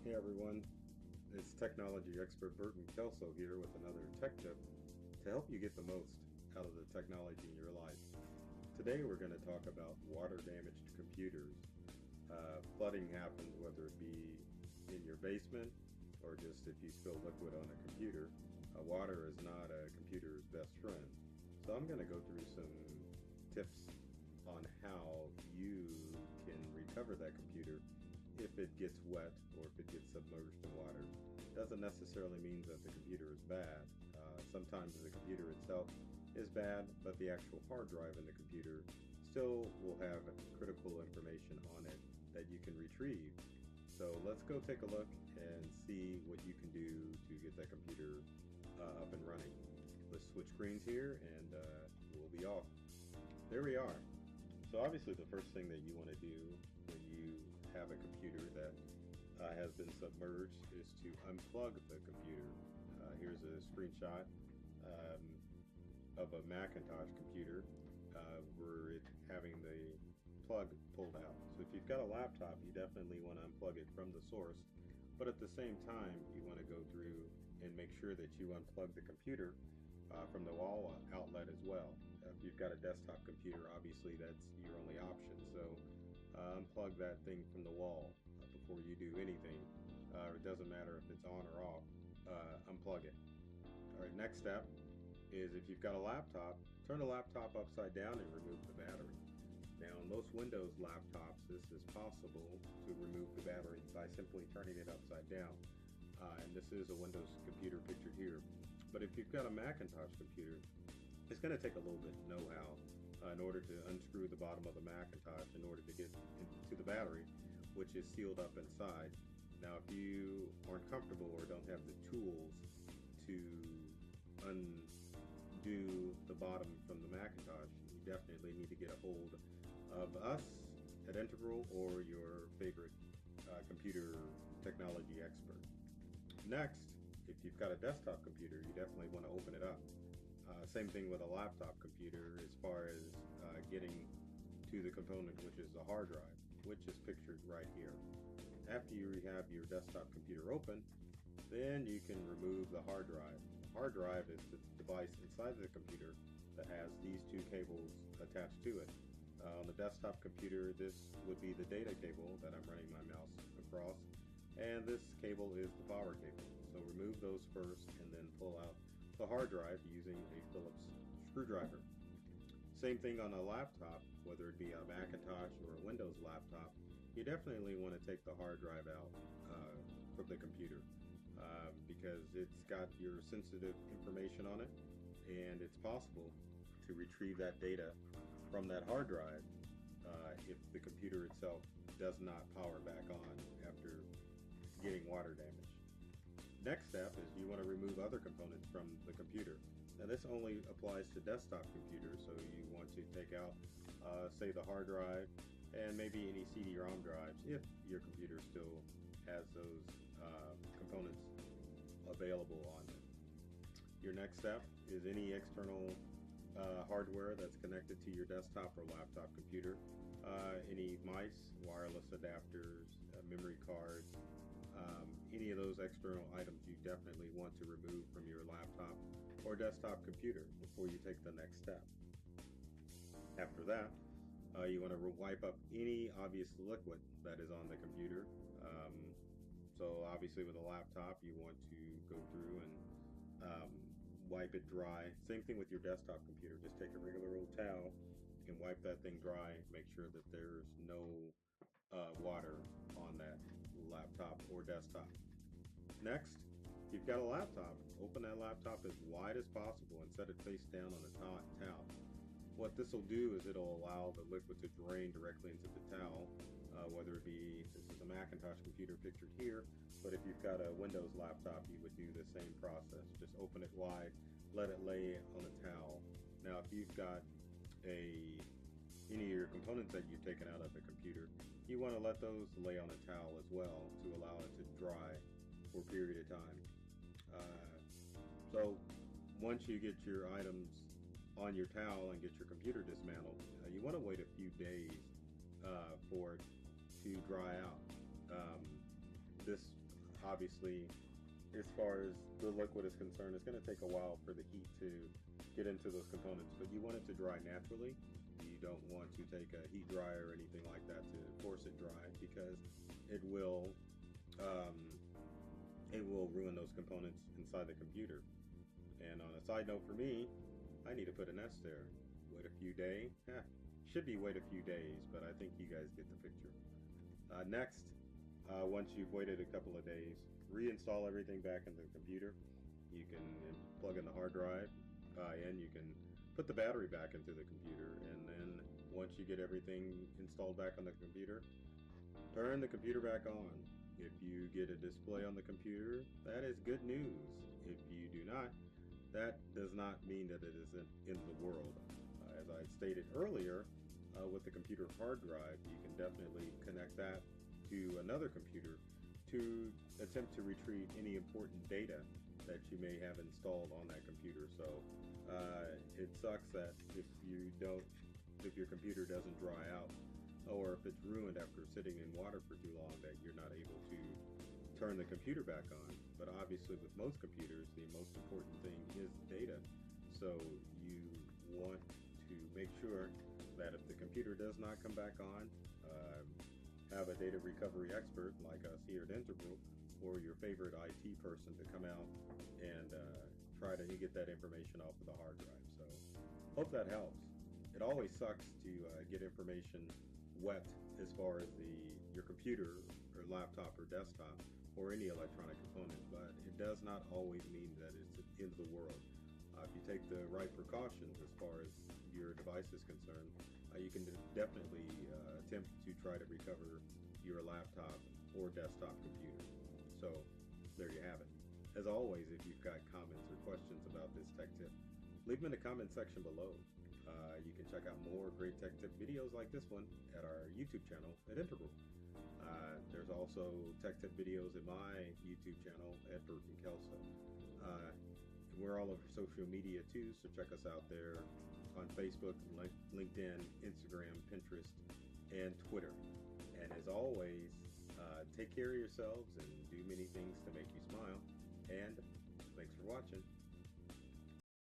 Hey everyone, it's technology expert Burton Kelso here with another tech tip to help you get the most out of the technology in your life. Today we're going to talk about water damaged computers. Flooding happens whether it be in your basement or just if you spill liquid on a computer. Water is not a computer's best friend. So I'm going to go through some tips on how you can recover that computer if it gets wet or if it gets submerged in water. Doesn't necessarily mean that the computer is bad. Sometimes the computer itself is bad, but the actual hard drive in the computer still will have critical information on it that you can retrieve. So let's go take a look and see what you can do to get that computer up and running. Let's switch screens here and we'll be off. There we are. So obviously the first thing that you want to do when you have a computer that has been submerged is to unplug the computer. Here's a screenshot of a Macintosh computer where it's having the plug pulled out. So if you've got a laptop, you definitely want to unplug it from the source, but at the same time you want to go through and make sure that you unplug the computer from the wall outlet as well. If you've got a desktop computer, obviously that's your only option. So unplug that thing from the wall before you do anything. It doesn't matter if it's on or off. Unplug it. All right, next step is if you've got a laptop, turn the laptop upside down and remove the battery. Now, on most Windows laptops, this is possible to remove the battery by simply turning it upside down. And this is a Windows computer pictured here. But if you've got a Macintosh computer, it's going to take a little bit of know-how in order to unscrew the bottom of the Macintosh in order to get into the battery, which is sealed up inside. Now, if you aren't comfortable or don't have the tools to undo the bottom from the Macintosh, you definitely need to get a hold of us at Integral or your favorite computer technology expert. Next, if you've got a desktop computer, you definitely want to open it up. Same thing with a laptop computer as far as getting to the component, which is the hard drive, which is pictured right here. After you have your desktop computer open, then you can remove the hard drive. The hard drive is the device inside the computer that has these two cables attached to it. On the desktop computer, this would be the data cable that I'm running my mouse across, and this cable is the power cable. So remove those first and then pull out the hard drive using a Phillips screwdriver. Same thing on a laptop, whether it be a Macintosh or a Windows laptop, you definitely want to take the hard drive out from the computer because it's got your sensitive information on it, and it's possible to retrieve that data from that hard drive if the computer itself does not power back on after getting water damage. Next step is you want to remove other components from the computer. Now this only applies to desktop computers, so you want to take out, say, the hard drive and maybe any CD-ROM drives if your computer still has those components available on it. Your next step is any external hardware that's connected to your desktop or laptop computer, any mice, wireless adapters, memory cards, any of those external items you definitely want to remove from your laptop or desktop computer before you take the next step. After that, you want to wipe up any obvious liquid that is on the computer. So obviously with a laptop, you want to go through and wipe it dry. Same thing with your desktop computer. Just take a regular old towel and wipe that thing dry. Make sure that there's no water on that laptop or desktop. Next, if you've got a laptop, open that laptop as wide as possible and set it face down on a towel. What this will do is it'll allow the liquid to drain directly into the towel, whether it be, this is a Macintosh computer pictured here, but if you've got a Windows laptop, you would do the same process. Just open it wide, let it lay on a towel. Now, if you've got any of your components that you've taken out of the computer, you want to let those lay on a towel as well to allow it to dry for a period of time. So once you get your items on your towel and get your computer dismantled, you want to wait a few days for it to dry out. This Obviously, as far as the liquid is concerned, it's going to take a while for the heat to get into those components, but you want it to dry naturally. You don't want to take a heat dryer or anything like that to force it dry, because it will um, it will ruin those components inside the computer. And on a side note for me, I need to put an S there. Wait a few days. Should be wait a few days, but I think you guys get the picture. Next, once you've waited a couple of days, reinstall everything back into the computer. You can plug in the hard drive in. You can put the battery back into the computer, and then once you get everything installed back on the computer, turn the computer back on. If you get a display on the computer, that is good news. If you do not, that does not mean that it isn't in the world. As I stated earlier, with the computer hard drive, you can definitely connect that to another computer to attempt to retrieve any important data that you may have installed on that computer. So it sucks that if your computer doesn't dry out, or if it's ruined after sitting in water for too long, that you're not able to turn the computer back on. But obviously with most computers, the most important thing is data. So you want to make sure that if the computer does not come back on, have a data recovery expert like us here at Integral, or your favorite IT person to come out and try to get that information off of the hard drive. So hope that helps. It always sucks to get information wet as far as your computer or laptop or desktop or any electronic component, but it does not always mean that it's the end of the world. If you take the right precautions as far as your device is concerned, you can definitely attempt to try to recover your laptop or desktop computer. So there you have it. As always, if you've got comments or questions about this tech tip, leave them in the comment section below. You can check out more great tech tip videos like this one at our YouTube channel at Integral. There's also tech tip videos at my YouTube channel at Burton, Kelso. We're all over social media too, so check us out there on Facebook, LinkedIn, Instagram, Pinterest, and Twitter. And as always, take care of yourselves and do many things to make you smile. And thanks for watching.